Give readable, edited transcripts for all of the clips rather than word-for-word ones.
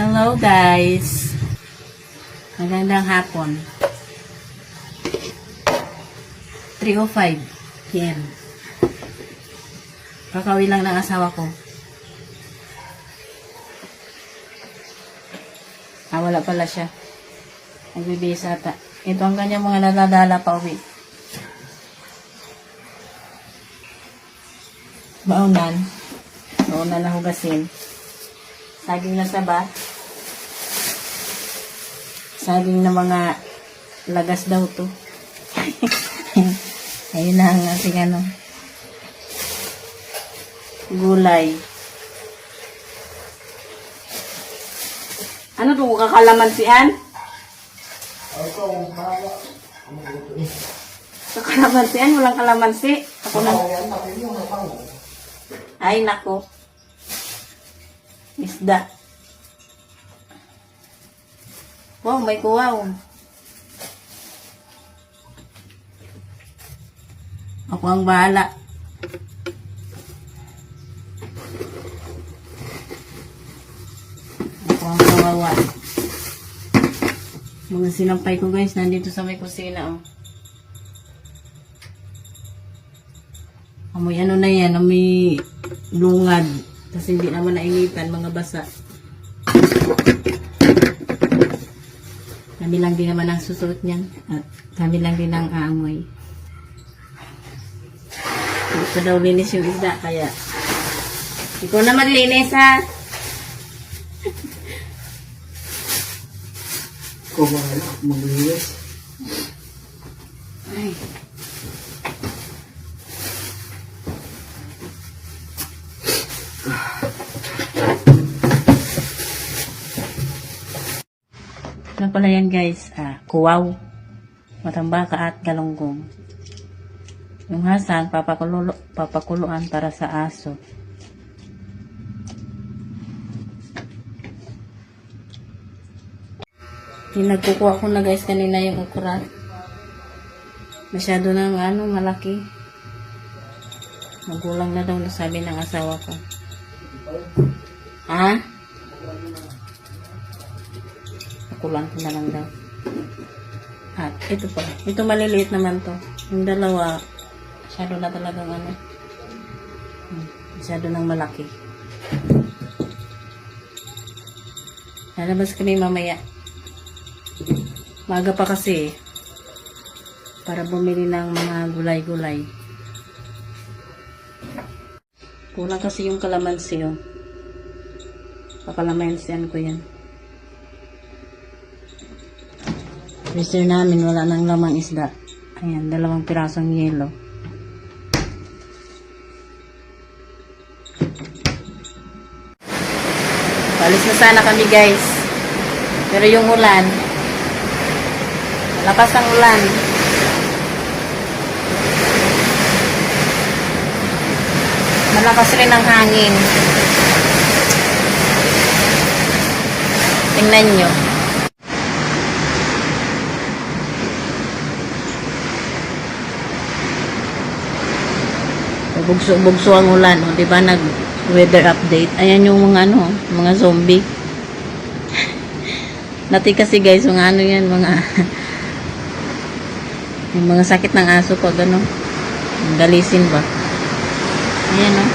Hello guys. Magandang hapon. 3:05 PM. Kakauwi lang ng asawa ko. Wala pala siya. Nagbibihis ata. Ito ang kanyang mga naladala pa uwi. Baunan. Baunan na hugasin. Saging na saba. Saging na mga lagas daw to. Ayun na ang ating ano. Gulay. Ano to? Kakalamansian? Kakalamansian? Walang kalamansi? Ako na. Ay, nako. Isda. Wow, may kuwaw. Ako ang bahala. Ako ang kawawa. Mga sinampay ko guys, nandito sa may kusina. Oh. Amoy ano na yan, amoy lungad. Kasi hindi naman nainitan, mga basa. Kami lang din naman ang susuot niyan. At kami lang din ang aamoy. Hindi pa daw linis yung isda, kaya ikaw na maglinis ha. Ikaw ba maglinis? Ay. Ano pala yan guys? Kuwaw, matambaka at galunggong. Yung hasang papakuluan para sa aso. Pinagkukuha ko na guys kanina yung okra. Masyado ng malaki. Magulang na daw sabi ng asawa ko. Ha? Kulang ko na lang daw. At ito pa. Ito maliliit naman to. Yung dalawa, masyado na talagang masyado nang malaki. Lalabas kami mamaya. Maaga pa kasi para bumili ng mga gulay-gulay. Kulang kasi yung kalamansi. Oh. Pakalamansian ko yan. Freezer namin, wala nang lamang isda. Ayan, 2 pirasong yelo. Palis na sana kami guys. Pero yung ulan, lakas ang ulan. Malakas rin ang hangin. Tingnan nyo. Bugso ang ulan, oh, 'di ba? Nag-weather update. Ayan yung mga mga zombie. Dati kasi guys, mga yan, yung mga sakit ng aso pag galisin ba. Ayan oh.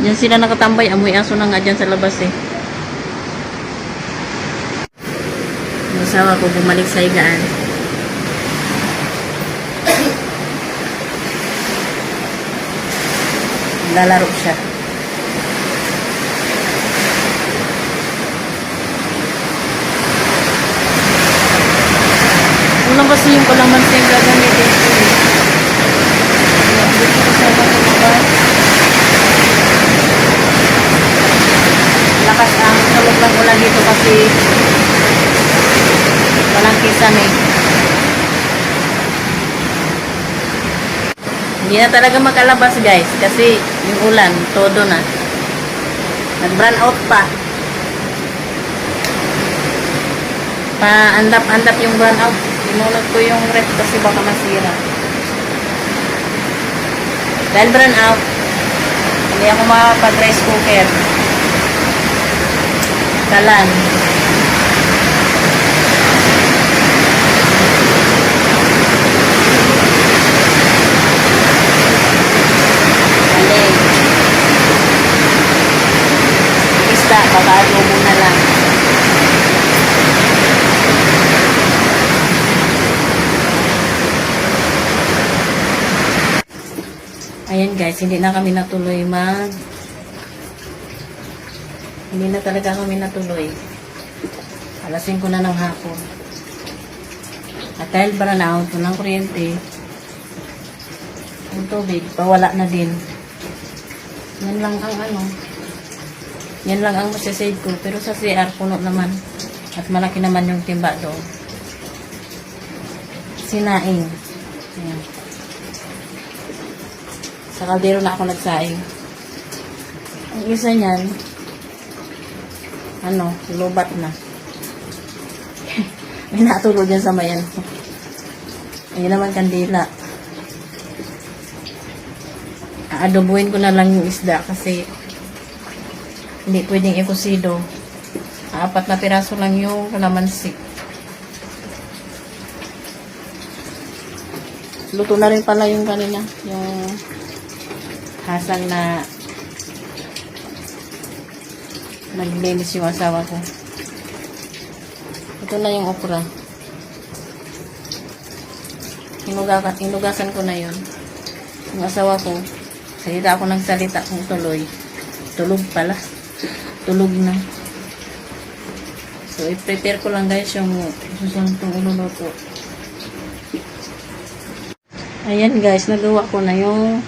Diyan sila nakatambay. Amoy aso na nga dyan sa labas eh. Yung asawa ko bumalik sa higaan. Lalaro siya. Ulang kasi yung kalamansi yung gagamitin ko eh. Dito ko sa mga lakas ang tulog ng ulan dito kasi walang kisan eh. Hindi na talaga makalabas guys kasi yung ulan todo na. Nag-brown out pa. Pa-andap-andap yung brown out. Inunod ko yung ref kasi baka masira. Dahil brown out, hindi ako makapag-rice cooker. Kalan. Alay. Isda, baka adobo na lang. Ayan guys, hindi na kami natuloy hindi na talaga kami natuloy. Alas 5 na ng hapon. At dahil brown out, walang kuryente, ang tubig, pawala na din. Yan lang ang masasave ko. Pero sa CR, puno naman. At malaki naman yung timba doon. Sinaing. Ayan. Sa kaldero na ako nagsaing. Ang isa niyan, lubat na. May natulog dyan sa mayan. Ayun naman kandila. Aadobuhin ko na lang yung isda kasi hindi pwedeng ikusido. 4 na piraso lang yung kalamansi. Luto na rin pala yung kanina. Yung hasang na naglinis yung asawa ko. Ito na yung okra. Hinugasan ko na yun. Yung asawa ko, salita ako ng salita kung tuloy. Tulog pala. Tulog na. So, i-prepare ko lang guys yung susunod kong iluluto. Ayan guys, nagawa ko na yung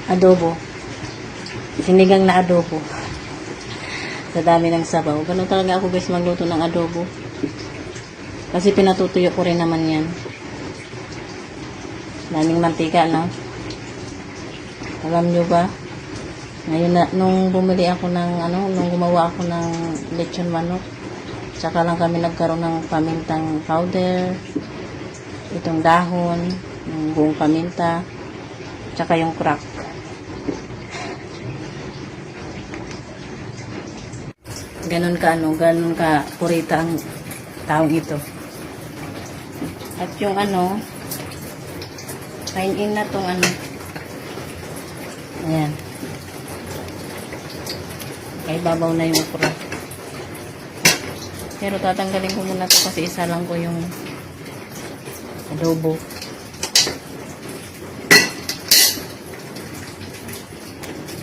adobo. Sinigang na adobo. Sa dami ng sabaw. Ganun talaga ako guys magluto ng adobo. Kasi pinatutuyo ko rin naman yan. Daming mantika, no? Alam nyo ba? Ngayon na, nung bumili ako ng, nung gumawa ako ng lechon manok, tsaka lang kami nagkaroon ng pamintang powder, itong dahon, yung buong paminta, tsaka yung crack. Ganon ka purita ang taong ito. At yung kainin na tong ayan. Ay babaw na yung okra. Pero tatanggalin ko muna to kasi isa lang ko yung adobo.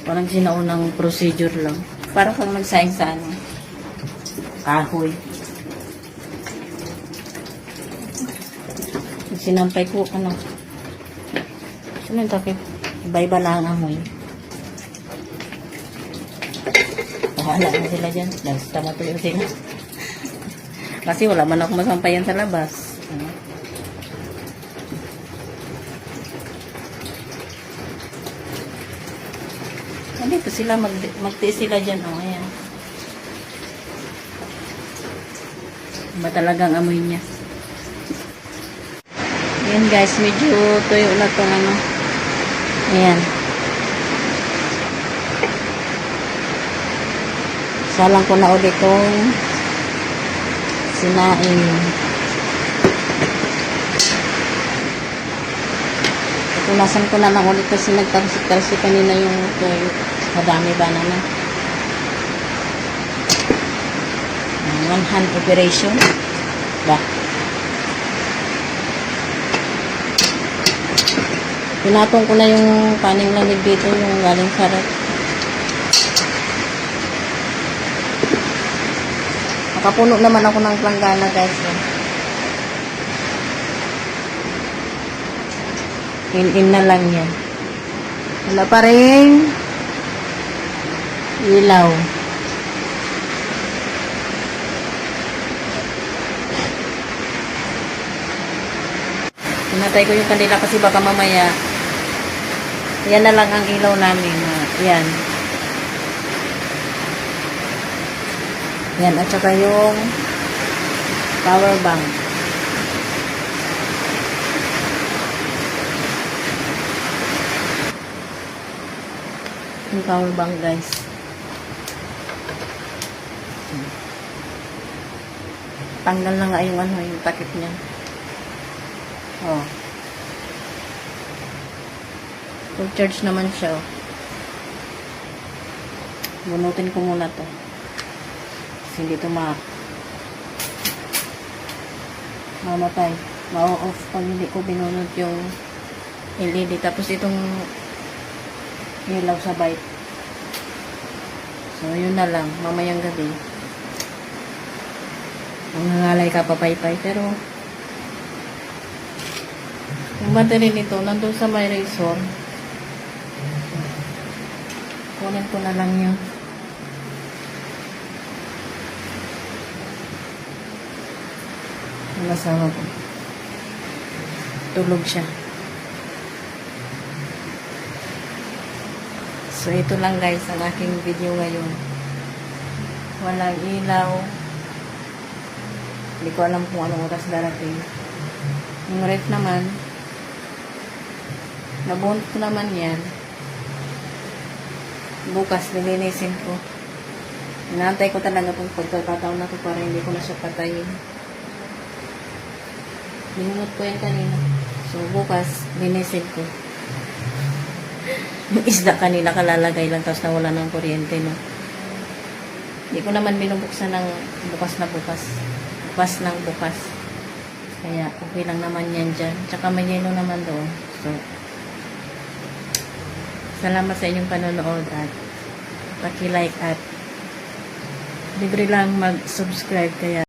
Parang sinaunang procedure lang. Para kang magsaing sa kahoy. Sinampay ko, sino yung takip? Iba-iba lang ang amoy. Bahala na sila dyan. Basta matuyo sila. Kasi wala man ako masampayan sa labas. Dito sila, magtiis sila dyan. Ayan. Iba talagang amoy niya. Ayan guys, medyo tuyo na itong ayan. Salang ko na ulit itong sinaing. Punasan ko na lang ulit kasi nagtalsik-talsik kanina yung tuyo. Madami ba naman? One hand operation. Ba? Pinatong ko na yung paning lamig dito, yung galing sa ref. Nakapuno naman ako ng planggana guys. In na lang yan. Wala pa rin ilaw. Pinatay ko yung kandila kasi baka mamaya yan na lang ang ilaw namin. Yan. Yan, at saka yung power bank. Yung power bank, guys. Tanggal na nga yung ano, yung takip niya. Oh. Full charge naman siya, oh. Bunutin ko muna to. Kasi hindi to mamatay. Ma-off pag hindi ko binunod yung LED. Tapos itong ilaw sa bike. So, yun na lang. Mamayang gabi. Nangangalay ka papaypay. Pero, yung battery nito, nandun sa may razor. Kunin ko na lang yun. Ang asawa ko. Tulog siya. So, ito lang guys ang aking video ngayon. Walang ilaw. Hindi ko alam kung anong oras darating. Yung ref naman, nabunot ko naman yan. Bukas, nilinisin ko. Inaantay ko talaga kung pagkakataon na ko para hindi ko na siya patayin. Binunot ko yan kanina. So, bukas, linisin ko. Yung isda kanina kalalagay lang tapos nawala ng kuryente, no? Hindi ko naman binubuksan ng bukas na bukas. Bukas ng bukas. Kaya, okay lang naman yan dyan. Tsaka may yelo naman doon. So, salamat sa inyong panonood at paki-like at libre lang mag-subscribe kaya